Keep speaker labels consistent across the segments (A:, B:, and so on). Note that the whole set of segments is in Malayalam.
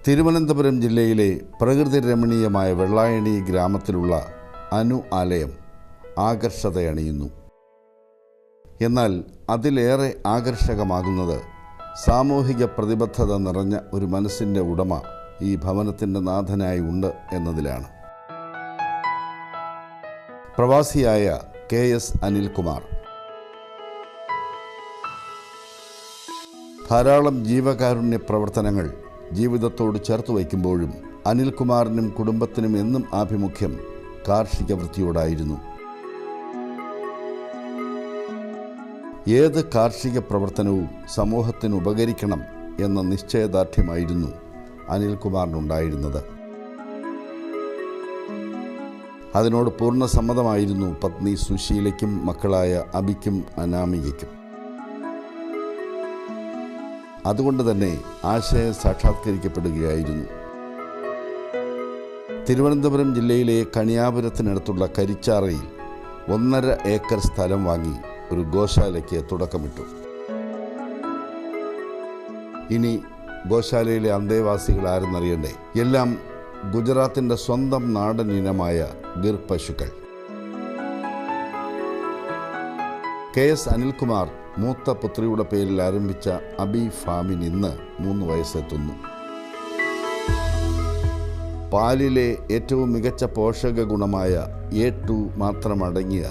A: തിരുവനന്തപുരം ജില്ലയിലെ പ്രകൃതി രമണീയമായ വെള്ളായണി ഗ്രാമത്തിലുള്ള അനു ആലയം ആകർഷതയണിയുന്നു. എന്നാൽ അതിലേറെ ആകർഷകമാകുന്നത് സാമൂഹിക പ്രതിബദ്ധത നിറഞ്ഞ ഒരു മനസ്സിൻ്റെ ഉടമ ഈ ഭവനത്തിൻ്റെ നാഥനായി ഉണ്ട് എന്നതിലാണ്. പ്രവാസിയായ KS അനിൽകുമാർ ധാരാളം ജീവകാരുണ്യ പ്രവർത്തനങ്ങൾ ജീവിതത്തോട് ചേർത്ത് വയ്ക്കുമ്പോഴും അനിൽകുമാറിനും കുടുംബത്തിനും എന്നും ആഭിമുഖ്യം കാർഷിക വൃത്തിയോടായിരുന്നു. ഏത് കാർഷിക പ്രവർത്തനവും സമൂഹത്തിന് ഉപകരിക്കണം എന്ന നിശ്ചയദാർഢ്യമായിരുന്നു അനിൽകുമാറിനുണ്ടായിരുന്നത്. അതിനോട് പൂർണ്ണ സമ്മതമായിരുന്നു പത്നി സുശീലയ്ക്കും മക്കളായ അബിക്കും അനാമികയ്ക്കും. അതുകൊണ്ട് തന്നെ ആശയം സാക്ഷാത്കരിക്കപ്പെടുകയായിരുന്നു. തിരുവനന്തപുരം ജില്ലയിലെ കണിയാപുരത്തിനടുത്തുള്ള കരിച്ചാറയിൽ 1.5 ഏക്കർ സ്ഥലം വാങ്ങി ഒരു ഗോശാലയ്ക്ക് തുടക്കമിട്ടു. ഇനി ഗോശാലയിലെ അന്തേവാസികൾ ആരെന്നറിയണ്ടേ? എല്ലാം ഗുജറാത്തിൻ്റെ സ്വന്തം നാടൻ ഇനമായ ഗിർ പശുക്കൾ. KS അനിൽകുമാർ മൂത്ത പുത്രിയുടെ പേരിൽ ആരംഭിച്ച അബി ഫാമിന് ഇന്ന് 3 വയസ്സെത്തുന്നു. പാലിലെ ഏറ്റവും മികച്ച പോഷക ഗുണമായ A2 മാത്രമടങ്ങിയ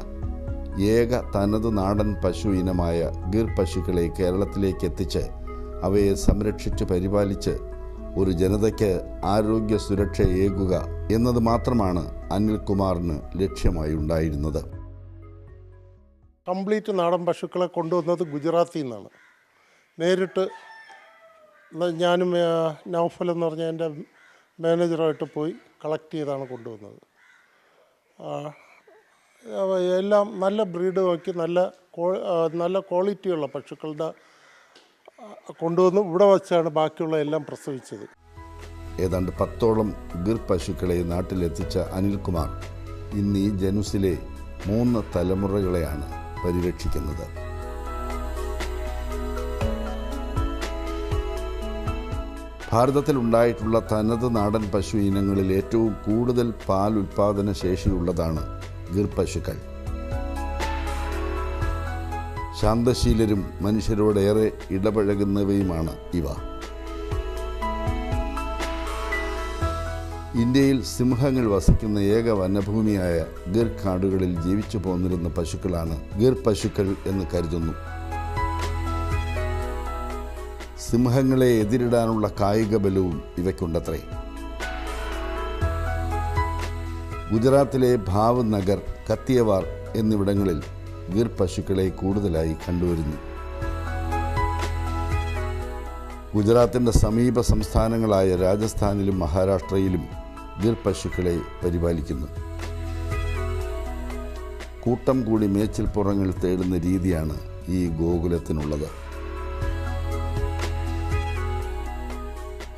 A: ഏക തനത് നാടൻ പശു ഇനമായ ഗിർ പശുക്കളെ കേരളത്തിലേക്ക് എത്തിച്ച് അവയെ സംരക്ഷിച്ച് പരിപാലിച്ച് ഒരു ജനതയ്ക്ക് ആരോഗ്യ സുരക്ഷയേകുക എന്നത് മാത്രമാണ് അനിൽകുമാറിന് ലക്ഷ്യമായി ഉണ്ടായിരുന്നത്.
B: കംപ്ലീറ്റ് നാടൻ പശുക്കളെ കൊണ്ടുവന്നത് ഗുജറാത്തിൽ നിന്നാണ്. നേരിട്ട് ഞാനും നൗഫൽ എന്ന് പറഞ്ഞ എൻ്റെ മാനേജറായിട്ട് പോയി കളക്ട് ചെയ്താണ് കൊണ്ടുവന്നത്. എല്ലാം നല്ല ബ്രീഡ് നോക്കി നല്ല ക്വാളിറ്റിയുള്ള പശുക്കളുടെ കൊണ്ടുവന്ന് ഇവിടെ വച്ചാണ് ബാക്കിയുള്ള എല്ലാം പ്രസവിച്ചത്.
A: ഏതാണ്ട് 10ഓളം ഗിർ പശുക്കളെ നാട്ടിലെത്തിച്ച അനിൽകുമാർ ഇന്ന് ഈ ജനുസിലെ 3 തലമുറകളെയാണ് പരിരക്ഷിക്കുന്നത്. ഭാരതത്തിലുണ്ടായിട്ടുള്ള തനത് നാടൻ പശു ഇനങ്ങളിൽ ഏറ്റവും കൂടുതൽ പാൽ ഉൽപാദന ശേഷിയുള്ളതാണ് ഗിർ പശുക്കൾ. ശാന്തശീലരും മനുഷ്യരോടേറെ ഇടപഴകുന്നവയുമാണ് ഇവ. ഇന്ത്യയിൽ സിംഹങ്ങൾ വസിക്കുന്ന ഏക വനഭൂമിയായ ഗിർ കാടുകളിൽ ജീവിച്ചു പോന്നിരുന്ന പശുക്കളാണ് ഗിർ പശുക്കൾ എന്ന് കരുതുന്നു. സിംഹങ്ങളെ എതിരിടാനുള്ള കായിക ബലവും ഇവയ്ക്കുണ്ടത്രേ. ഗുജറാത്തിലെ ഭാവ്നഗർ, കത്തിയവാർ എന്നിവിടങ്ങളിൽ ഗിർ പശുക്കളെ കൂടുതലായി കണ്ടുവരുന്നു. ഗുജറാത്തിൻ്റെ സമീപ സംസ്ഥാനങ്ങളായ രാജസ്ഥാനിലും മഹാരാഷ്ട്രയിലും ഗിർ പശുക്കളെ പരിപാലിക്കുന്നു. കൂട്ടം കൂടി മേച്ചിൽപ്പുറങ്ങൾ തേടുന്ന രീതിയാണ് ഈ ഗോകുലത്തിനുള്ളത്.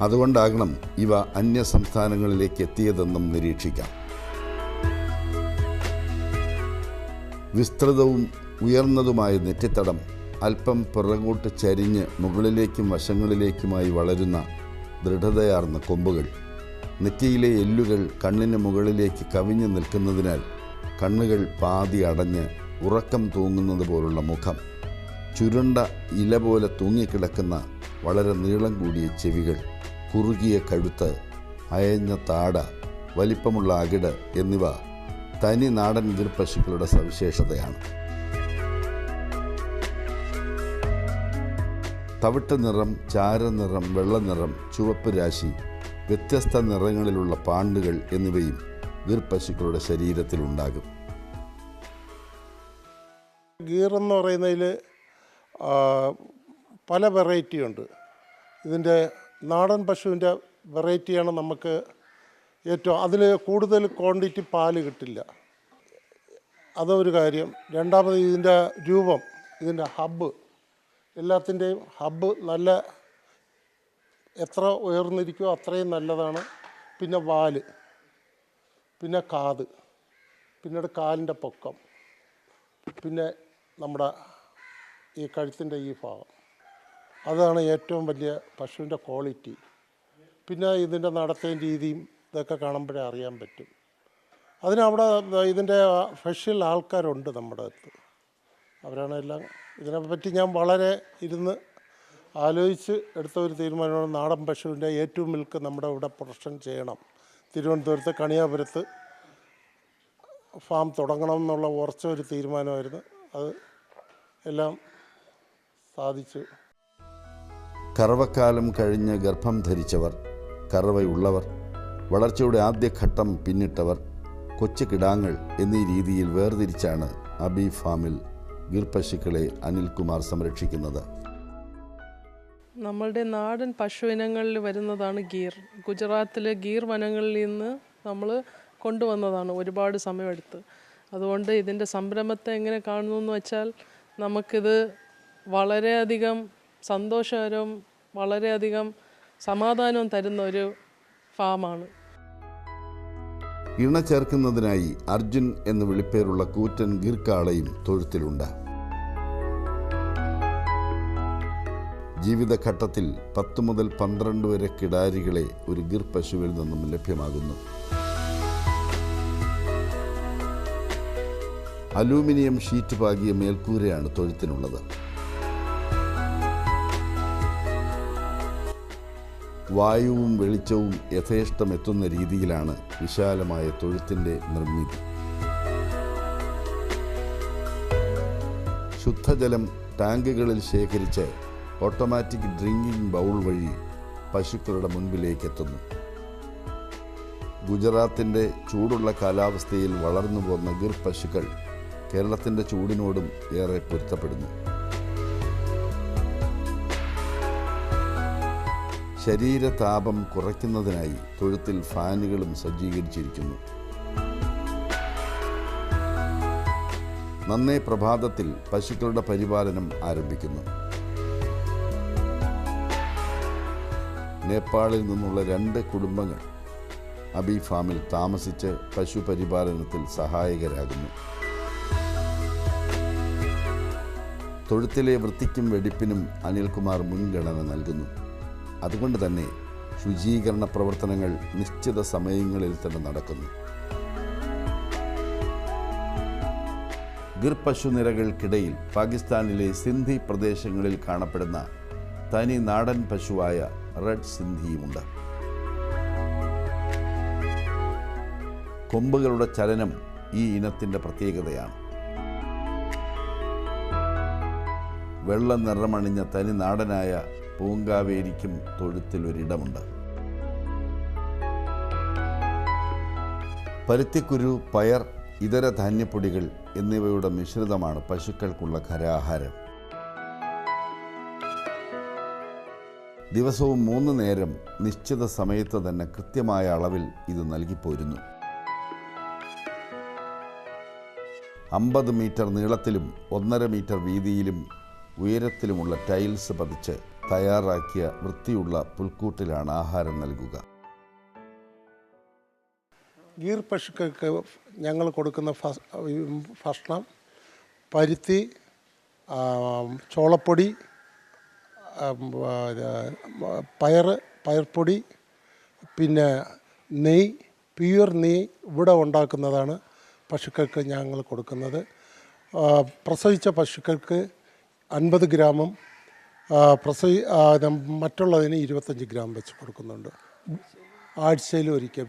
A: അതുകൊണ്ടാകണം ഇവ അന്യ സംസ്ഥാനങ്ങളിലേക്ക് എത്തിയതെന്നും നിരീക്ഷിക്കാം. വിസ്തൃതവും ഉയർന്നതുമായ നെറ്റിത്തടം, അല്പം പിറകോട്ട് ചരിഞ്ഞ് മുകളിലേക്കും വശങ്ങളിലേക്കുമായി വളരുന്ന ദൃഢതയാർന്ന കൊമ്പുകൾ, നെറ്റിയിലെ എല്ലുകൾ കണ്ണിന് മുകളിലേക്ക് കവിഞ്ഞു നിൽക്കുന്നതിനാൽ കണ്ണുകൾ പാതി അടഞ്ഞ് ഉറക്കം തൂങ്ങുന്നത് പോലുള്ള മുഖം, ചുരുണ്ട ഇല പോലെ തൂങ്ങിക്കിടക്കുന്ന വളരെ നീളം കൂടിയ ചെവികൾ, കുറുകിയ കഴുത്ത്, അയഞ്ഞ താട, വലിപ്പമുള്ള അകിട് എന്നിവ തനി നാടൻ ഗിർ പശുക്കളുടെ സവിശേഷതയാണ്. തവിട്ട് നിറം, ചാരനിറം, വെള്ളനിറം, ചുവപ്പ് രാശി, വ്യത്യസ്ത നിറങ്ങളിലുള്ള പാണ്ടുകൾ എന്നിവയും ഗിർ പശുക്കളുടെ ശരീരത്തിലുണ്ടാകും.
B: ഗീർ എന്ന് പറയുന്നതിൽ പല വെറൈറ്റി ഉണ്ട്. ഇതിൻ്റെ നാടൻ പശുവിൻ്റെ വെറൈറ്റിയാണ് നമുക്ക് ഏറ്റവും, അതിൽ കൂടുതൽ ക്വാണ്ടിറ്റി പാല് കിട്ടില്ല, അതൊരു കാര്യം. രണ്ടാമത് ഇതിൻ്റെ രൂപം, ഇതിൻ്റെ ഹബ്ബ്, എല്ലാത്തിൻ്റെയും ഹബ്ബ് നല്ല എത്ര ഉയർന്നിരിക്കുമോ അത്രയും നല്ലതാണ്. പിന്നെ വാല്, പിന്നെ കാത്, പിന്നീട് കാലിൻ്റെ പൊക്കം, പിന്നെ നമ്മുടെ ഈ കഴുത്തിൻ്റെ ഈ ഭാഗം, അതാണ് ഏറ്റവും വലിയ പശുവിൻ്റെ ക്വാളിറ്റി. പിന്നെ ഇതിൻ്റെ നടത്തയും രീതിയും ഇതൊക്കെ കാണുമ്പോഴേ അറിയാൻ പറ്റും. അതിനവിടെ ഇതിൻ്റെ സ്പെഷ്യൽ ആൾക്കാരുണ്ട് നമ്മുടെ അടുത്ത്. അവരാണ് എല്ലാം ഇതിനെപ്പറ്റി ഞാൻ വളരെ ഇരുന്ന് ആലോചിച്ച് എടുത്ത ഒരു തീരുമാനമാണ് നാടൻ പശുവിൻ്റെ A2 മിൽക്ക് നമ്മുടെ ഇവിടെ പ്രൊഡക്ഷൻ ചെയ്യണം. തിരുവനന്തപുരത്ത് കണിയാപുരത്ത് ഫാം തുടങ്ങണം എന്നുള്ള ഉറച്ച ഒരു തീരുമാനമായിരുന്നു. അത് എല്ലാം സാധിച്ചു.
A: കറവക്കാലം കഴിഞ്ഞ് ഗർഭം ധരിച്ചവർ, കറവയുള്ളവർ, വളർച്ചയുടെ ആദ്യഘട്ടം പിന്നിട്ടവർ, കൊച്ചു കിടാങ്ങൾ എന്നീ രീതിയിൽ വേർതിരിച്ചാണ് അബി ഫാമിൽ ഗിർ പശുക്കളെ അനിൽകുമാർ സംരക്ഷിക്കുന്നത്.
C: നമ്മളുടെ നാടൻ പശു ഇനങ്ങളിൽ വരുന്നതാണ് ഗീർ. ഗുജറാത്തിലെ ഗീർ വനങ്ങളിൽ നിന്ന് നമ്മൾ കൊണ്ടുവന്നതാണ് ഒരുപാട് സമയമെടുത്ത്. അതുകൊണ്ട് ഇതിൻ്റെ സംരംഭത്തെ എങ്ങനെ കാണുന്നു എന്ന് വെച്ചാൽ നമുക്കിത് വളരെയധികം സന്തോഷകരവും വളരെയധികം സമാധാനവും തരുന്ന ഒരു ഫാമാണ്.
A: ഇണ ചേർക്കുന്നതിനായി അർജുൻ എന്ന് വിളിപ്പേരുള്ള കൂറ്റൻ ഗിർ കാളയും തൊഴുത്തിലുണ്ട്. ജീവിതഘട്ടത്തിൽ 10 മുതൽ 12 വരെ കിടാരികളെ ഒരു ഗിർ പശുവിൽ നിന്നും ലഭ്യമാകുന്നു. അലൂമിനിയം ഷീറ്റ് പാകിയ മേൽക്കൂരയാണ് തൊഴുത്തിനുള്ളത്. വായുവും വെളിച്ചവും യഥേഷ്ടം എത്തുന്ന രീതിയിലാണ് വിശാലമായ തൊഴുത്തിൻ്റെ നിർമ്മിതി. ശുദ്ധജലം ടാങ്കുകളിൽ ശേഖരിച്ച് ഓട്ടോമാറ്റിക് ഡ്രിങ്കിംഗ് ബൗൾ വഴി പശുക്കളുടെ മുൻപിലേക്ക് എത്തുന്നു. ഗുജറാത്തിൻ്റെ ചൂടുള്ള കാലാവസ്ഥയിൽ വളർന്നു പോന്ന ഗിർ പശുക്കൾ കേരളത്തിൻ്റെ ചൂടിനോടും ഏറെ പൊരുത്തപ്പെടുന്നു. ശരീരതാപം കുറയ്ക്കുന്നതിനായി തൊഴുത്തിൽ ഫാനുകളും സജ്ജീകരിച്ചിരിക്കുന്നു. നന്നേ പ്രഭാതത്തിൽ പശുക്കളുടെ പരിപാലനം ആരംഭിക്കുന്നു. നേപ്പാളിൽ നിന്നുള്ള 2 കുടുംബങ്ങൾ അബി ഫാമിൽ താമസിച്ച് പശു പരിപാലനത്തിൽ സഹായകരാകുന്നു. തൊഴുത്തിലെ വൃത്തിക്കും വെടിപ്പിനും അനിൽകുമാർ മുൻഗണന നൽകുന്നു. അതുകൊണ്ട് തന്നെ ശുചീകരണ പ്രവർത്തനങ്ങൾ നിശ്ചിത സമയങ്ങളിൽ തന്നെ നടക്കുന്നു. ഗിർ പശുനിരകൾക്കിടയിൽ പാകിസ്ഥാനിലെ സിന്ധി പ്രദേശങ്ങളിൽ കാണപ്പെടുന്ന തനി നാടൻ പശുവായ റെഡ് സിന്ധിയുമുണ്ട്. കൊമ്പുകളുടെ ചലനം ഈ ഇനത്തിൻ്റെ പ്രത്യേകതയാണ്. വെള്ള നിറമണിഞ്ഞ തനി നാടനായ പൂങ്കാവേരിക്കും തൊഴുത്തിലൊരിടമുണ്ട്. പരുത്തിക്കുരു, പയർ, ഇതര ധാന്യപ്പൊടികൾ എന്നിവയുടെ മിശ്രിതമാണ് പശുക്കൾക്കുള്ള ഖരാഹാരം. ദിവസവും 3 നേരം നിശ്ചിത സമയത്ത് തന്നെ കൃത്യമായ അളവിൽ ഇത് നൽകിപ്പോരുന്നു. 50 മീറ്റർ നീളത്തിലും 1.5 മീറ്റർ വീതിയിലും ഉയരത്തിലുമുള്ള ടൈൽസ് പതിച്ച് തയ്യാറാക്കിയ വൃത്തിയുള്ള പുൽക്കൂട്ടിലാണ് ആഹാരം നൽകുക.
B: ഗീർ പശുക്കൾക്ക് ഞങ്ങൾ കൊടുക്കുന്ന ഭക്ഷണം പരുത്തി, ചോളപ്പൊടി, പയർപ്പൊടി, പിന്നെ നെയ്യ്, പ്യുവർ നെയ്യ് ഇവിടെ ഉണ്ടാക്കുന്നതാണ് പശുക്കൾക്ക് ഞങ്ങൾ കൊടുക്കുന്നത്. പ്രസവിച്ച പശുക്കൾക്ക് 50 ഗ്രാമും മറ്റുള്ളതിന് 25 ഗ്രാം വെച്ച് കൊടുക്കുന്നുണ്ട് ആഴ്ചയിൽ ഒരിക്കൽ.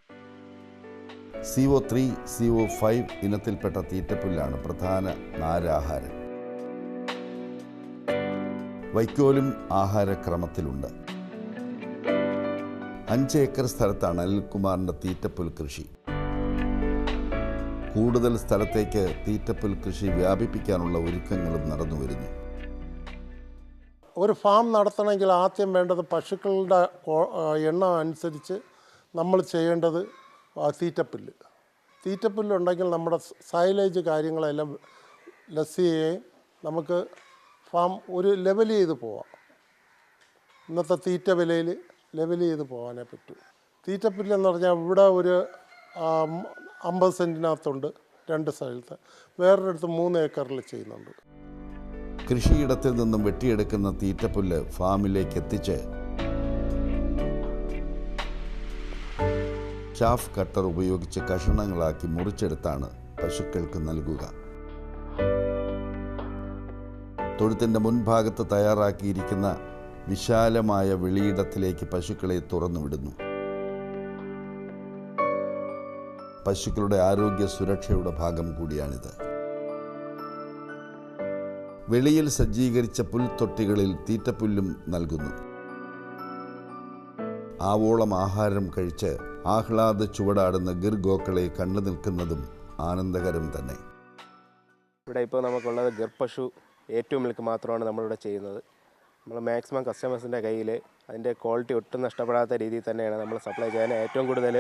A: CO3, CO5 ഇനത്തിൽപ്പെട്ട തീറ്റപ്പുല്ലാണ് പ്രധാന നാരാഹാരം. വൈക്കോലും ആഹാരക്രമത്തിലുണ്ട്. 5 ഏക്കർ സ്ഥലത്താണ് അനിൽകുമാറിൻ്റെ തീറ്റപ്പുൽ കൃഷി. കൂടുതൽ സ്ഥലത്തേക്ക് തീറ്റപ്പുൽ കൃഷി വ്യാപിപ്പിക്കാനുള്ള ഒരുക്കങ്ങളും നടന്നുവരുന്നു.
B: ഒരു ഫാം നടത്തണമെങ്കിൽ ആദ്യം വേണ്ടത് പശുക്കളുടെ എണ്ണം അനുസരിച്ച് നമ്മൾ ചെയ്യേണ്ടത് തീറ്റപ്പുല്ല്. തീറ്റപ്പുല്ലുണ്ടെങ്കിൽ നമ്മുടെ സൈലേജ് കാര്യങ്ങളെല്ലാം ലെസ് ചെയ്യുകയും നമുക്ക് ഫാം ഒരു ലെവൽ ചെയ്ത് പോവാം. ഇന്നത്തെ തീറ്റ വിലയിൽ ലെവൽ ചെയ്ത് പോകാനേ പറ്റൂ. തീറ്റപ്പുല്ലെന്ന് പറഞ്ഞാൽ ഇവിടെ ഒരു 50 സെൻറ്റിനകത്തുണ്ട് 2 സ്ഥലത്ത്, വേറൊരിടത്ത് 3 ഏക്കറിൽ ചെയ്യുന്നുണ്ട്.
A: കൃഷിയിടത്തിൽ നിന്നും വെട്ടിയെടുക്കുന്ന തീറ്റപ്പുല്ല് ഫാമിലേക്ക് എത്തിച്ച് ഷാഫ് കട്ടർ ഉപയോഗിച്ച് കഷണങ്ങളാക്കി മുറിച്ചെടുത്താണ് പശുക്കൾക്ക് നൽകുക. തൊഴുത്തിൻ്റെ മുൻഭാഗത്ത് തയ്യാറാക്കിയിരിക്കുന്ന വിശാലമായ വെളിയിടത്തിലേക്ക് പശുക്കളെ തുറന്നുവിടുന്നു. പശുക്കളുടെ ആരോഗ്യ സുരക്ഷയുടെ ഭാഗം കൂടിയാണിത്. വെളിയിൽ സജ്ജീകരിച്ച പുൽത്തൊട്ടികളിൽ തീറ്റപ്പുല്ലും നൽകുന്നു. ആവോളം ആഹാരം കഴിച്ച് ആഹ്ലാദ ചുവടാടുന്ന ഗിർ ഗോക്കളെ കണ്ടു നിൽക്കുന്നതും ആനന്ദകരം തന്നെ.
D: ഇവിടെ ഇപ്പോൾ നമുക്കുള്ളത് ഗിർ പശു ഏറ്റവും മിൽക്ക് മാത്രമാണ് നമ്മളിവിടെ ചെയ്യുന്നത്. നമ്മൾ മാക്സിമം കസ്റ്റമേഴ്സിൻ്റെ കയ്യിൽ അതിൻ്റെ ക്വാളിറ്റി ഒട്ടും നഷ്ടപ്പെടാത്ത രീതിയിൽ തന്നെയാണ് നമ്മൾ സപ്ലൈ ചെയ്യാൻ ഏറ്റവും കൂടുതൽ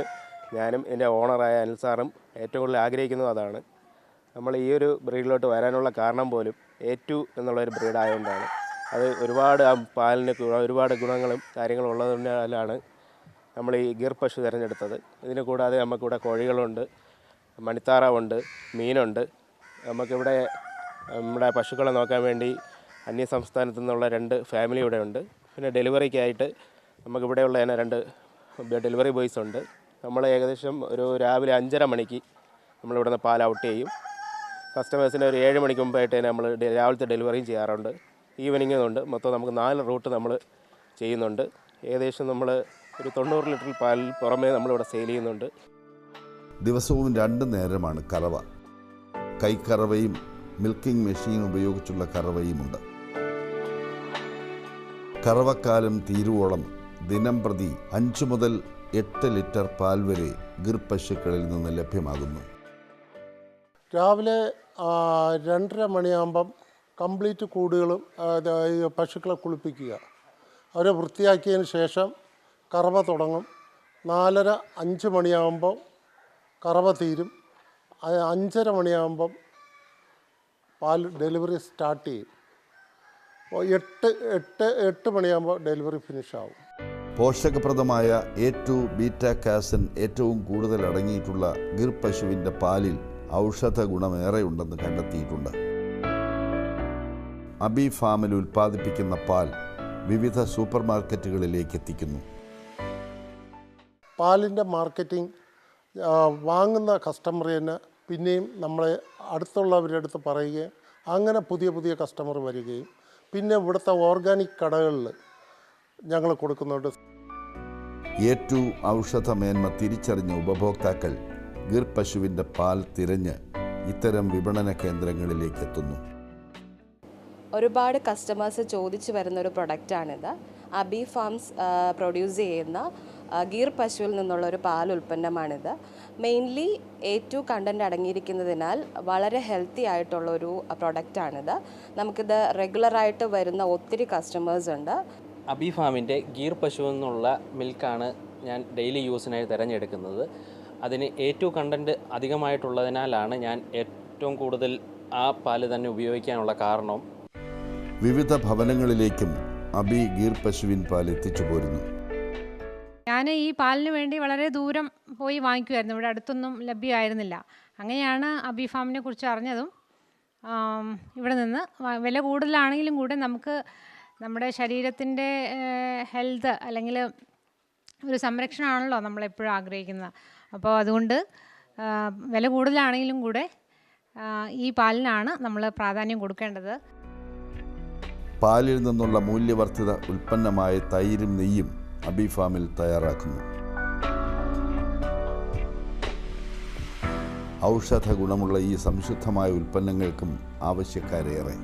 D: ഞാനും എൻ്റെ ഓണറായ അനിൽ സാറും ഏറ്റവും കൂടുതൽ ആഗ്രഹിക്കുന്നത് അതാണ്. നമ്മൾ ഈ ഒരു ബ്രീഡിലോട്ട് വരാനുള്ള കാരണം പോലും A2 എന്നുള്ളൊരു ബ്രീഡായതുകൊണ്ടാണ്. അത് ഒരുപാട് പാലിന് ഒരുപാട് ഗുണങ്ങളും കാര്യങ്ങളും ഉള്ളതിനാലാണ് നമ്മൾ ഈ ഗിർ പശു തിരഞ്ഞെടുത്തത്. ഇതിന് കൂടാതെ നമുക്കിവിടെ കോഴികളുണ്ട്, മണിത്താറാവുണ്ട്, മീനുണ്ട്. നമുക്കിവിടെ നമ്മുടെ പശുക്കളെ നോക്കാൻ വേണ്ടി അന്യ സംസ്ഥാനത്തു നിന്നുള്ള 2 ഫാമിലി ഇവിടെ ഉണ്ട്. പിന്നെ ഡെലിവറിക്കായിട്ട് നമുക്കിവിടെയുള്ള തന്നെ 2 ഡെലിവറി ബോയ്സ് ഉണ്ട്. നമ്മൾ ഏകദേശം ഒരു രാവിലെ 5:30 മണിക്ക് നമ്മളിവിടെ നിന്ന് പാൽ ഔട്ട് ചെയ്യും. കസ്റ്റമേഴ്സിന് ഒരു 7 മണിക്ക് മുമ്പായിട്ട് തന്നെ നമ്മൾ രാവിലത്തെ ഡെലിവറിയും ചെയ്യാറുണ്ട്. ഈവനിങ്ങുണ്ട്. മൊത്തം നമുക്ക് 4 റൂട്ട് നമ്മൾ ചെയ്യുന്നുണ്ട്. ഏകദേശം നമ്മൾ ഒരു 90 ലിറ്റർ പാലിൽ പുറമേ നമ്മളിവിടെ സെയിൽ ചെയ്യുന്നുണ്ട്.
A: ദിവസവും 2 നേരമാണ് കറവ. കൈക്കറവയും മിൽക്കിംഗ് മെഷീൻ ഉപയോഗിച്ചുള്ള കറവയുമുണ്ട്. കറവക്കാലം തീരുവോളം ദിനം പ്രതി 5 മുതൽ 8 ലിറ്റർ പാൽ വരെ ഗിർ പശുക്കളിൽ നിന്ന് ലഭ്യമാകുന്നു.
B: രാവിലെ 2:30 മണിയാകുമ്പം കംപ്ലീറ്റ് കൂടുകളും പശുക്കളെ കുളിപ്പിക്കുക. അവരെ വൃത്തിയാക്കിയതിന് ശേഷം കറവ തുടങ്ങും. 4:30-5 മണിയാകുമ്പോൾ കറവ തീരും. 5:30 മണിയാകുമ്പം പാൽ ഡെലിവറി സ്റ്റാർട്ട് ചെയ്യും. 8 മണിയാകുമ്പോൾ ഡെലിവറി ഫിനിഷാവും.
A: പോഷകപ്രദമായ A2 ബീറ്റാ കാസിൻ ഏറ്റവും കൂടുതൽ അടങ്ങിയിട്ടുള്ള ഗിർ പശുവിൻ്റെ പാലിൽ ഔഷധ ഗുണമേറെയുണ്ടെന്ന് കണ്ടെത്തിയിട്ടുണ്ട്. അബി ഫാമിൽ ഉൽപ്പാദിപ്പിക്കുന്ന പാൽ വിവിധ സൂപ്പർ മാർക്കറ്റുകളിലേക്ക് എത്തിക്കുന്നു.
B: പാലിൻ്റെ മാർക്കറ്റിംഗ് വാങ്ങുന്ന കസ്റ്റമർ തന്നെ പിന്നെയും നമ്മളെ അടുത്തുള്ളവരുടെ അടുത്ത് പറയുകയും അങ്ങനെ പുതിയ പുതിയ കസ്റ്റമർ വരികയും പിന്നെ ഇവിടുത്തെ ഓർഗാനിക് കടകളിൽ ഞങ്ങൾ കൊടുക്കുന്നുണ്ട്.
A: A2 ഔഷധമേന്മ തിരിച്ചറിഞ്ഞ ഉപഭോക്താക്കൾ ഗിർ പശുവിൻ്റെ പാൽ തിരഞ്ഞ് ഇത്തരം വിപണന കേന്ദ്രങ്ങളിലേക്ക് എത്തുന്നു.
E: ഒരുപാട് കസ്റ്റമേഴ്സ് ചോദിച്ചു വരുന്നൊരു പ്രൊഡക്റ്റാണിത്. അബി ഫാംസ് പ്രൊഡ്യൂസ് ചെയ്യുന്ന ഗീർ പശുവിൽ നിന്നുള്ളൊരു പാൽ ഉൽപ്പന്നമാണിത്. മെയിൻലി A2 കണ്ടൻറ്റ് അടങ്ങിയിരിക്കുന്നതിനാൽ വളരെ ഹെൽത്തി ആയിട്ടുള്ളൊരു പ്രൊഡക്റ്റാണിത്. നമുക്കിത് റെഗുലറായിട്ട് വരുന്ന ഒത്തിരി കസ്റ്റമേഴ്സ് ഉണ്ട്.
F: അബി ഫാമിൻ്റെ ഗീർ പശു എന്നുള്ള മിൽക്കാണ് ഞാൻ ഡെയിലി യൂസിനായി തിരഞ്ഞെടുക്കുന്നത്. അതിന് A2 കണ്ടൻറ്റ് അധികമായിട്ടുള്ളതിനാലാണ് ഞാൻ ഏറ്റവും കൂടുതൽ ആ പാല് തന്നെ ഉപയോഗിക്കാനുള്ള കാരണം.
A: വിവിധ ഭവനങ്ങളിലേക്കും അബി ഗീർ പശുവിൻ പാൽ എത്തിച്ചു പോരുന്നു.
G: ഞാൻ ഈ പാലിന് വേണ്ടി വളരെ ദൂരം പോയി വാങ്ങിക്കുമായിരുന്നു. ഇവിടെ അടുത്തൊന്നും ലഭ്യമായിരുന്നില്ല. അങ്ങനെയാണ് അബി ഫാമിനെ കുറിച്ച് അറിഞ്ഞതും ഇവിടെ നിന്ന് വില കൂടുതലാണെങ്കിലും കൂടെ നമുക്ക് നമ്മുടെ ശരീരത്തിൻ്റെ ഹെൽത്ത് അല്ലെങ്കിൽ ഒരു സംരക്ഷണമാണല്ലോ നമ്മളെപ്പോഴും ആഗ്രഹിക്കുന്നത്. അപ്പോൾ അതുകൊണ്ട് വില കൂടുതലാണെങ്കിലും കൂടെ ഈ പാലിനാണ് നമ്മൾ പ്രാധാന്യം കൊടുക്കേണ്ടത്.
A: പാലിൽ നിന്നുള്ള മൂല്യവർദ്ധിത ഉൽപ്പന്നമായ തൈരും നെയ്യും അബി ഫാമിൽ തയ്യാറാക്കുന്നു. ഔഷധ ഗുണമുള്ള ഈ സംശുദ്ധമായ ഉൽപ്പന്നങ്ങൾക്കും ആവശ്യക്കാരേറെ.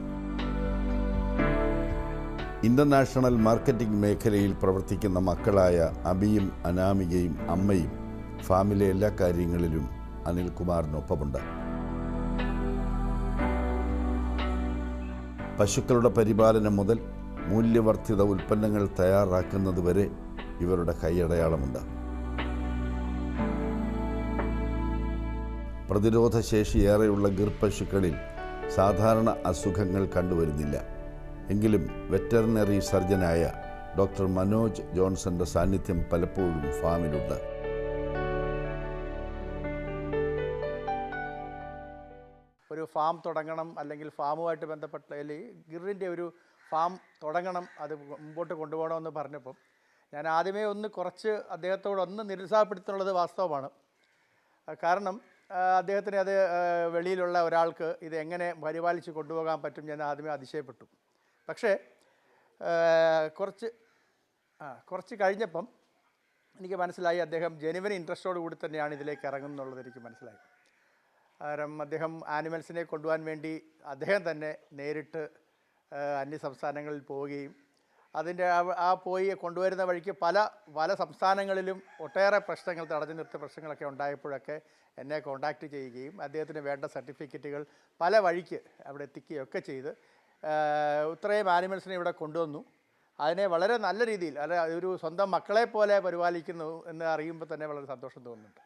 A: ഇൻ്റർനാഷണൽ മാർക്കറ്റിംഗ് മേഖലയിൽ പ്രവർത്തിക്കുന്ന മക്കളായ അബിയും അനാമികയും അമ്മയും ഫാമിലെ എല്ലാ കാര്യങ്ങളിലും അനിൽകുമാറിനൊപ്പമുണ്ട്. പശുക്കളുടെ പരിപാലനം മുതൽ മൂല്യവർദ്ധിത ഉൽപ്പന്നങ്ങൾ തയ്യാറാക്കുന്നത് വരെ ഇവരുടെ കൈയടയാളമുണ്ട്. പ്രതിരോധശേഷിയേറെയുള്ള ഗിർ പശുക്കളിൽ സാധാരണ അസുഖങ്ങൾ കണ്ടുവരുന്നില്ല. എങ്കിലും വെറ്ററിനറി സർജനായ ഡോക്ടർ മനോജ് ജോൺസന്റെ സാന്നിധ്യം പലപ്പോഴും ഫാമിലുണ്ട്.
H: ഒരു ഫാം തുടങ്ങണം, അല്ലെങ്കിൽ ഫാമുമായിട്ട് ബന്ധപ്പെട്ട ഗിറിൻ്റെ ഒരു ഫാം തുടങ്ങണം, അത് മുമ്പോട്ട് കൊണ്ടുപോകണമെന്ന് പറഞ്ഞപ്പം ഞാൻ ആദ്യമേ കുറച്ച് അദ്ദേഹത്തോടൊന്ന് നിരുത്സാഹപ്പെടുത്തുന്നുള്ളത് വാസ്തവമാണ്. കാരണം അദ്ദേഹത്തിന് അത് വെളിയിലുള്ള ഒരാൾക്ക് ഇത് എങ്ങനെ പരിപാലിച്ച് കൊണ്ടുപോകാൻ പറ്റും ഞാൻ ആദ്യമേ അതിശയപ്പെട്ടു. പക്ഷേ കുറച്ച് കഴിഞ്ഞപ്പം എനിക്ക് മനസ്സിലായി അദ്ദേഹം ജെനുവിൻ ഇൻട്രസ്റ്റോട് കൂടി തന്നെയാണ് ഇതിലേക്ക് ഇറങ്ങുന്നുള്ളത് എനിക്ക് മനസ്സിലായി. കാരണം അദ്ദേഹം ആനിമൽസിനെ കൊണ്ടുപോകാൻ വേണ്ടി അദ്ദേഹം തന്നെ നേരിട്ട് അന്യ സംസ്ഥാനങ്ങളിൽ പോവുകയും അതിൻ്റെ പോയി കൊണ്ടുവരുന്ന വഴിക്ക് പല സംസ്ഥാനങ്ങളിലും ഒട്ടേറെ പ്രശ്നങ്ങൾ, തടഞ്ഞു നിർത്തിയ പ്രശ്നങ്ങളൊക്കെ ഉണ്ടായപ്പോഴൊക്കെ എന്നെ കോൺടാക്റ്റ് ചെയ്യുകയും അദ്ദേഹത്തിന് വേണ്ട സർട്ടിഫിക്കറ്റുകൾ പല വഴിക്ക് അവിടെ എത്തിക്കുകയൊക്കെ ചെയ്ത് ഇത്രയും ആനിമൽസിനെ ഇവിടെ കൊണ്ടുവന്നു. അതിനെ വളരെ നല്ല രീതിയിൽ, അല്ല ഒരു സ്വന്തം മക്കളെ പോലെ പരിപാലിക്കുന്നു എന്ന് അറിയുമ്പോൾ തന്നെ വളരെ സന്തോഷം തോന്നുന്നുണ്ട്.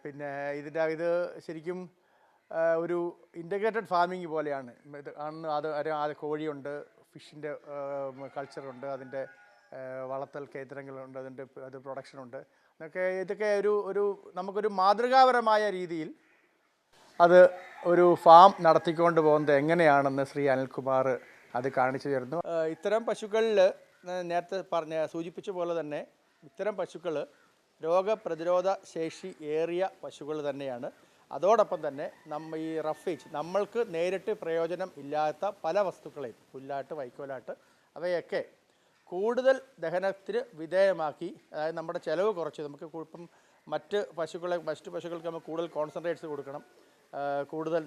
H: പിന്നെ ഇത് ശരിക്കും ഒരു ഇൻ്റഗ്രേറ്റഡ് ഫാമിംഗ് പോലെയാണ്. അത് കോഴിയുണ്ട്, ഫിഷിൻ്റെ കൾച്ചറുണ്ട്, അതിൻ്റെ വളർത്തൽ കേന്ദ്രങ്ങളുണ്ട്, അത് പ്രൊഡക്ഷനുണ്ട്. ഇതൊക്കെ ഒരു നമുക്കൊരു മാതൃകാപരമായ രീതിയിൽ അത് ഒരു ഫാം നടത്തിക്കൊണ്ട് പോകുന്നത് എങ്ങനെയാണെന്ന് ശ്രീ അനിൽകുമാർ അത് കാണിച്ചു തരുന്നു. ഇത്തരം പശുക്കളിൽ നേരത്തെ സൂചിപ്പിച്ച പോലെ തന്നെ ഇത്തരം പശുക്കൾ രോഗപ്രതിരോധ ശേഷി ഏറിയ പശുക്കൾ തന്നെയാണ്. അതോടൊപ്പം തന്നെ ഈ റഫേജ്, നമ്മൾക്ക് നേരിട്ട് പ്രയോജനം ഇല്ലാത്ത പല വസ്തുക്കളെയും, പുല്ലാട്ട്, വൈക്കോലാട്ട്, അവയൊക്കെ കൂടുതൽ ദഹനത്തിന് വിധേയമാക്കി, അതായത് നമ്മുടെ ചിലവ് കുറച്ച്, നമുക്ക് ഇപ്പം മറ്റ് പശുക്കൾക്ക് നമുക്ക് കൂടുതൽ കോൺസെൻട്രേറ്റ്സ് കൊടുക്കണം, കൂടുതൽ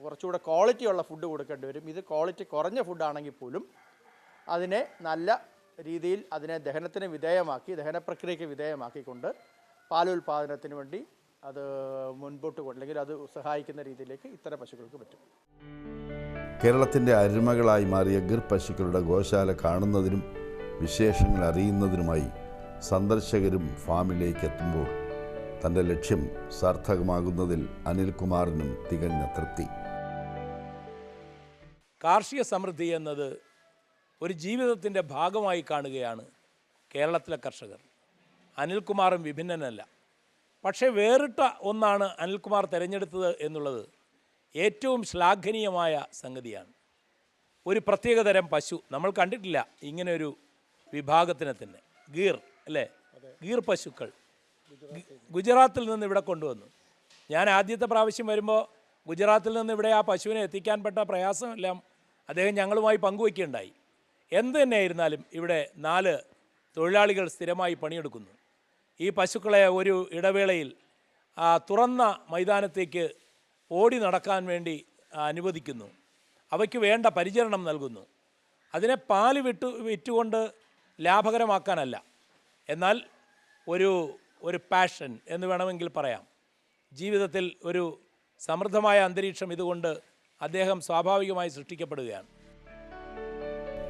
H: കുറച്ചുകൂടെ ക്വാളിറ്റിയുള്ള ഫുഡ് കൊടുക്കേണ്ടി വരും. ഇത് ക്വാളിറ്റി കുറഞ്ഞ ഫുഡാണെങ്കിൽ പോലും അതിനെ നല്ല രീതിയിൽ അതിനെ ദഹനത്തിന് വിധേയമാക്കി, ദഹനപ്രക്രിയയ്ക്ക് വിധേയമാക്കിക്കൊണ്ട് പാലുൽപാദനത്തിന് വേണ്ടി അത് മുൻപോട്ട് അല്ലെങ്കിൽ അത് സഹായിക്കുന്ന രീതിയിലേക്ക് ഇത്തരം പശുക്കൾക്ക് പറ്റും.
A: കേരളത്തിൻ്റെ അരുമകളായി മാറിയ ഗിർ പശുക്കളുടെ ഗോശാല കാണുന്നതിനും വിശേഷങ്ങൾ അറിയുന്നതിനുമായി സന്ദർശകരും ഫാമിലേക്ക് എത്തുമ്പോൾ തൻ്റെ ലക്ഷ്യം സാർത്ഥകമാകുന്നതിൽ അനിൽകുമാറിനും തികഞ്ഞ തൃപ്തി.
I: കാർഷിക സമൃദ്ധി എന്നത് ഒരു ജീവിതത്തിൻ്റെ ഭാഗമായി കാണുകയാണ് കേരളത്തിലെ കർഷകർ. അനിൽകുമാറും വിഭിന്നനല്ല. പക്ഷേ വേറിട്ട ഒന്നാണ് അനിൽകുമാർ തിരഞ്ഞെടുത്തത് എന്നുള്ളത് ഏറ്റവും ശ്ലാഘനീയമായ സംഗതിയാണ്. ഒരു പ്രത്യേകതരം പശു നമ്മൾ കണ്ടിട്ടില്ല, ഇങ്ങനെയൊരു വിഭാഗത്തിനെ തന്നെ. ഗീർ അല്ലേ, ഗീർ പശുക്കൾ ഗുജറാത്തിൽ നിന്ന് ഇവിടെ കൊണ്ടുവന്നു. ഞാൻ ആദ്യത്തെ പ്രാവശ്യം വരുമ്പോൾ ഗുജറാത്തിൽ നിന്ന് ഇവിടെ ആ പശുവിനെ എത്തിക്കാൻ പെട്ട പ്രയാസമെല്ലാം അദ്ദേഹം ഞങ്ങളുമായി പങ്കുവയ്ക്കുകയുണ്ടായി. എന്ത് തന്നെയായിരുന്നാലും ഇവിടെ 4 തൊഴിലാളികൾ സ്ഥിരമായി പണിയെടുക്കുന്നു. ഈ പശുക്കളെ ഒരു ഇടവേളയിൽ തുറന്ന മൈതാനത്തേക്ക് ഓടി നടക്കാൻ വേണ്ടി അനുവദിക്കുന്നു. അവയ്ക്ക് വേണ്ട പരിചരണം നൽകുന്നു. അതിനെ പാല് വിറ്റുകൊണ്ട് ലാഭകരമാക്കാനല്ല, എന്നാൽ ഒരു പാഷൻ എന്ന് വേണമെങ്കിൽ പറയാം. ജീവിതത്തിൽ ഒരു സമൃദ്ധമായ അന്തരീക്ഷം ഇതുകൊണ്ട് അദ്ദേഹം സ്വാഭാവികമായി സൃഷ്ടിക്കപ്പെടുകയാണ്.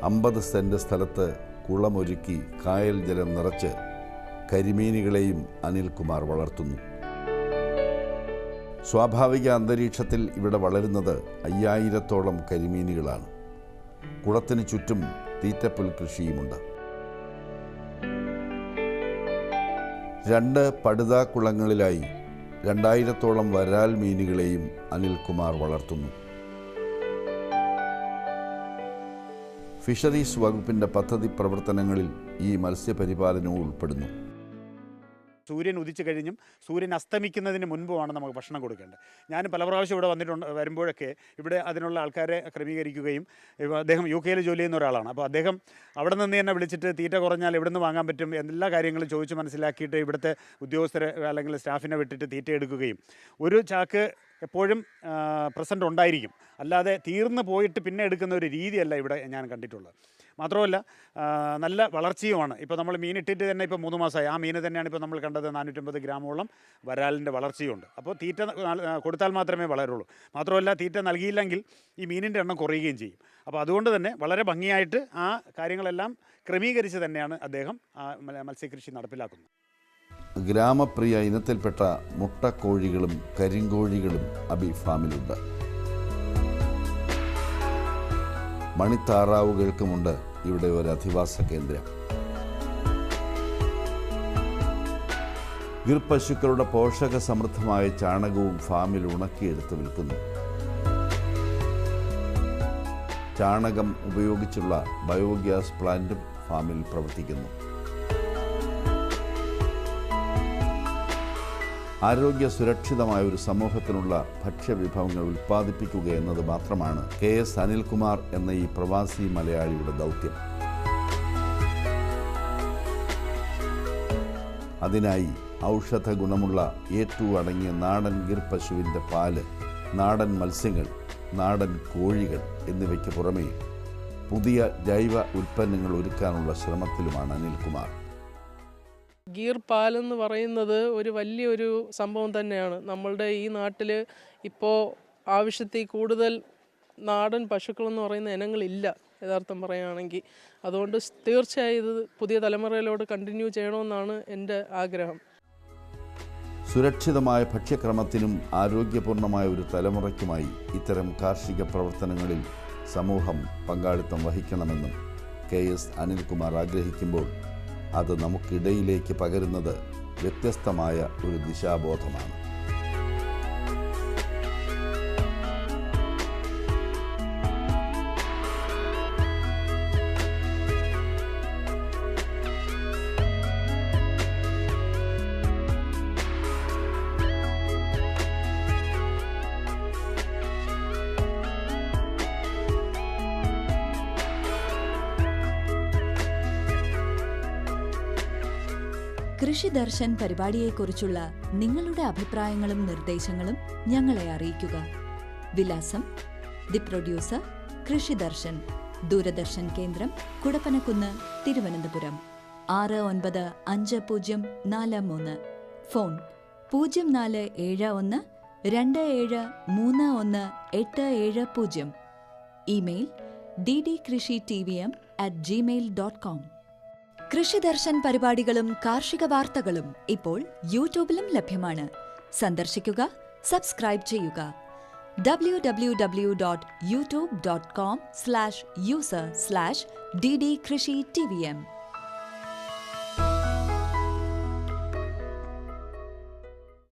A: 50 സെൻറ് സ്ഥലത്ത് കുളമൊരുക്കി കായൽ ജലം നിറച്ച് കരിമീനുകളെയും അനിൽകുമാർ വളർത്തുന്നു. സ്വാഭാവിക അന്തരീക്ഷത്തിൽ ഇവിടെ വളരുന്നത് 5000-ഓളം കരിമീനുകളാണ്. കുളത്തിന് ചുറ്റും തീറ്റപ്പുൽ കൃഷിയുമുണ്ട്. 2 പടുതാക്കുളങ്ങളിലായി 2000-ഓളം വരാൽ മീനുകളെയും അനിൽകുമാർ വളർത്തുന്നു. ഫിഷറീസ് വകുപ്പിൻ്റെ പദ്ധതി പ്രവർത്തനങ്ങളിൽ ഈ മത്സ്യപരിപാലനവും ഉൾപ്പെടുന്നു.
J: സൂര്യൻ ഉദിച്ചു കഴിഞ്ഞും സൂര്യൻ അസ്തമിക്കുന്നതിന് മുൻപുമാണ് നമുക്ക് ഭക്ഷണം കൊടുക്കേണ്ടത്. ഞാൻ പല പ്രാവശ്യം ഇവിടെ വരുമ്പോഴൊക്കെ ഇവിടെ അതിനുള്ള ആൾക്കാരെ ക്രമീകരിക്കുകയും, അദ്ദേഹം UK ജോലി ചെയ്യുന്ന ഒരാളാണ്. അപ്പോൾ അദ്ദേഹം അവിടെ നിന്ന് തന്നെ വിളിച്ചിട്ട് തീറ്റ കുറഞ്ഞാൽ എവിടെ നിന്ന് വാങ്ങാൻ പറ്റും എല്ലാ കാര്യങ്ങളും ചോദിച്ച് മനസ്സിലാക്കിയിട്ട് ഇവിടുത്തെ ഉദ്യോഗസ്ഥരെ അല്ലെങ്കിൽ സ്റ്റാഫിനെ വിട്ടിട്ട് തീറ്റ എടുക്കുകയും, ഒരു ചാക്ക് എപ്പോഴും പ്രസൻറ്റ് ഉണ്ടായിരിക്കും, അല്ലാതെ തീർന്നു പോയിട്ട് പിന്നെ എടുക്കുന്ന ഒരു രീതിയല്ല ഇവിടെ ഞാൻ കണ്ടിട്ടുള്ളത്. മാത്രമല്ല നല്ല വളർച്ചയുമാണ്. ഇപ്പോൾ നമ്മൾ മീനിട്ടിട്ട് തന്നെ ഇപ്പോൾ 3 മാസമായി. ആ മീൻ തന്നെയാണ് ഇപ്പോൾ നമ്മൾ കണ്ടത്. 450 ഗ്രാമോളം വരാലിൻ്റെ വളർച്ചയുണ്ട്. അപ്പോൾ തീറ്റ കൊടുത്താൽ മാത്രമേ വളരുള്ളൂ. മാത്രമല്ല തീറ്റ നൽകിയില്ലെങ്കിൽ ഈ മീനിൻ്റെ എണ്ണം കുറയുകയും ചെയ്യും. അപ്പോൾ അതുകൊണ്ട് തന്നെ വളരെ ഭംഗിയായിട്ട് ആ കാര്യങ്ങളെല്ലാം ക്രമീകരിച്ച് തന്നെയാണ് അദ്ദേഹം മത്സ്യകൃഷി നടപ്പിലാക്കുന്നത്.
A: ഗ്രാമപ്രിയ ഇനത്തിൽപ്പെട്ട മുട്ടക്കോഴികളും കരിങ്കോഴികളും അബി ഫാമിലുണ്ട്. മണിത്താറാവുകൾക്കുമുണ്ട് ഇവിടെ ഒരു അധിവാസ കേന്ദ്രം. ഗിർ പശുക്കളുടെ പോഷക സമൃദ്ധമായ ചാണകവും ഫാമിൽ ഉണക്കിയെടുത്ത് വിൽക്കുന്നു. ചാണകം ഉപയോഗിച്ചുള്ള ബയോഗ്യാസ് പ്ലാന്റും ഫാമിൽ പ്രവർത്തിക്കുന്നു. ആരോഗ്യ സുരക്ഷിതമായ ഒരു സമൂഹത്തിനുള്ള ഭക്ഷ്യവിഭവങ്ങൾ ഉൽപ്പാദിപ്പിക്കുക എന്നത് മാത്രമാണ് KS അനിൽകുമാർ എന്ന ഈ പ്രവാസി മലയാളിയുടെ ദൗത്യം. അതിനായി ഔഷധ ഗുണമുള്ള A2 അടങ്ങിയ നാടൻ ഗിർ പശുവിൻ്റെ പാല്, നാടൻ മത്സ്യങ്ങൾ, നാടൻ കോഴികൾ എന്നിവയ്ക്ക് പുറമേ പുതിയ ജൈവ ഉൽപ്പന്നങ്ങൾ ഒരുക്കാനുള്ള ശ്രമത്തിലുമാണ് അനിൽകുമാർ.
C: ഗീർ പാലെന്ന് പറയുന്നത് ഒരു വലിയൊരു സംഭവം തന്നെയാണ്. നമ്മളുടെ ഈ നാട്ടിൽ ഇപ്പോൾ ആവശ്യത്തിൽ കൂടുതൽ നാടൻ പശുക്കളെന്ന് പറയുന്ന ഇനങ്ങളില്ല യഥാർത്ഥം പറയുകയാണെങ്കിൽ. അതുകൊണ്ട് തീർച്ചയായും ഇത് പുതിയ തലമുറയിലോട്ട് കണ്ടിന്യൂ ചെയ്യണമെന്നാണ് എൻ്റെ ആഗ്രഹം.
A: സുരക്ഷിതമായ ഭക്ഷ്യക്രമത്തിനും ആരോഗ്യപൂർണമായ ഒരു തലമുറയ്ക്കുമായി ഇത്തരം കാർഷിക പ്രവർത്തനങ്ങളിൽ സമൂഹം പങ്കാളിത്തം വഹിക്കണമെന്നും KS അനിൽകുമാർ ആഗ്രഹിക്കുമ്പോൾ അത് നമുക്കിടയിലേക്ക് പകരുന്നത് വ്യത്യസ്തമായ ഒരു ദിശാബോധമാണ്.
K: കൃഷി ദർശൻ പരിപാടിയെക്കുറിച്ചുള്ള നിങ്ങളുടെ അഭിപ്രായങ്ങളും നിർദ്ദേശങ്ങളും ഞങ്ങളെ അറിയിക്കുക. വിലാസം: ദി പ്രൊഡ്യൂസർ, കൃഷി ദർശൻ, ദൂരദർശൻ കേന്ദ്രം, Kudappanakunnu, Thiruvananthapuram 695043. Phone 0471273187. Email ddkrishitvm@gmail.com. Krishi Darshan പരിപാടികളും കാർഷിക വാർത്തകളും ഇപ്പോൾ യൂട്യൂബിലും ലഭ്യമാണ്. സന്ദർശിക്കുക, സബ്സ്ക്രൈബ് ചെയ്യുക. www.youtube.com/user/ddkrishitvm